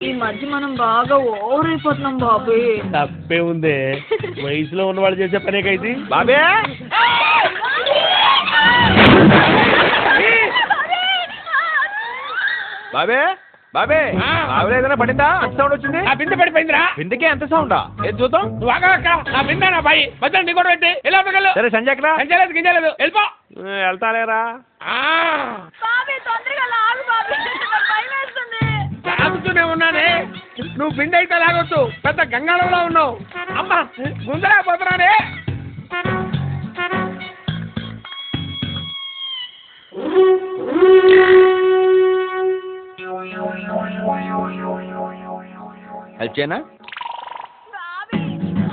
ఈ మధ్య మనం బాగా ఓవర్ అయిపోతున్నాం బాబు. తప్పే ఉంది, వయసులో ఉన్న వాళ్ళు చేసే పనే కైతే. బాబే బాబే బాబే బాబులో ఏదైనా పడిందా? అంత సౌండ్ వచ్చింది. ఆ బిందె పడిపోయిందిరా. బిందెకి ఎంత సౌండా? ఏది చూద్దాం. నువ్వు ఆగక్క. నా బిందె నా బాయి మధ్యలో నీ కూడా పెట్టి ఎలా ఉండగలవు? సరే సంజయ్ ఎక్కడ? సంజయలేదు గింజలేదు, వెళ్ళిపో. వెళ్తాలేరా? లాగుతూనే ఉన్నానే. నువ్వు బిందె అయితే లాగొచ్చు, పెద్ద గంగాళంలో ఉన్నావు. అమ్మా గుంజలేకపోతున్నానే. హెల్ప్ చేయనా?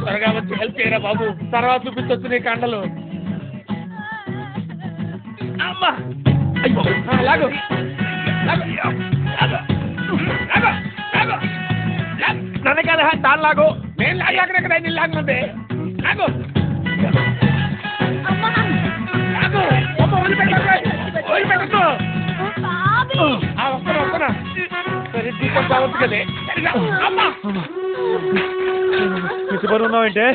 త్వరగా వచ్చి హెల్ప్ చేయరా బాబు, తర్వాత చూపించొచ్చు నీ కండలు. అమ్మా అయ్యో లాగు నన్ను కదా తాను లాగు. నేను లాగాక నేను లాగమంటే లాగు లాగు. వదిలిపెట్టద్దు. వస్తున్నా సరే దీపం కావచ్చు కదే. పిచ్చి పని ఉన్నావంటే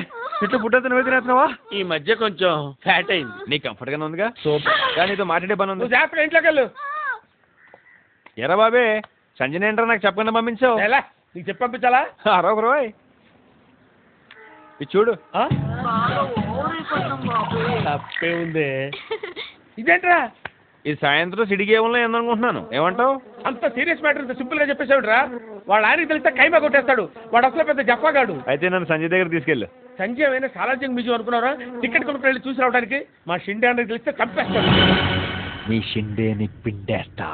చెట్టు పుట్ట నువ్వే తినేస్తున్నావా? ఈ మధ్య కొంచెం ఫ్యాట్ అయింది. నీ కంఫర్ట్ గానే ఉందిగా. సూపర్. కానీ నీతో మాట్లాడే పని ఉంది. నువ్వు జాగ్రత్తగా ఇంట్లోకి వెళ్ళు. ఎరా బాబే సంజయ్ ఏంట్రా నాకు చెప్పకుండా పంపించావు? ఎలా నీకు చెప్పి పంపించాలా? అరొక రోయ్ ఇది చూడు. తప్పే ఉంది. ఇదేంట్రా? ఈ సాయంత్రం సిడిగేవంలో ఏందనుకుంటున్నాను. ఏమంటావు? అంత సీరియస్ మ్యాటర్ ఇంత సింపుల్ గా చెప్పేసాడు రా. వాడు ఆయనకి తెలిస్తే కైమా కొట్టేస్తాడు. వాడు అసలు పెద్ద జఫాగాడు. అయితే నన్ను సంజయ్ దగ్గర తీసుకెళ్ళు. సంజయ్ అయినా సాలార్జింగ్ మ్యూజియం అనుకున్నారా? టికెట్ కొనుక్కు వెళ్ళి చూసి రావడానికి. మా షిండే అన్నకి తెలిస్తే చంపేస్తాడు. నీ షిండేని పిండేస్తా.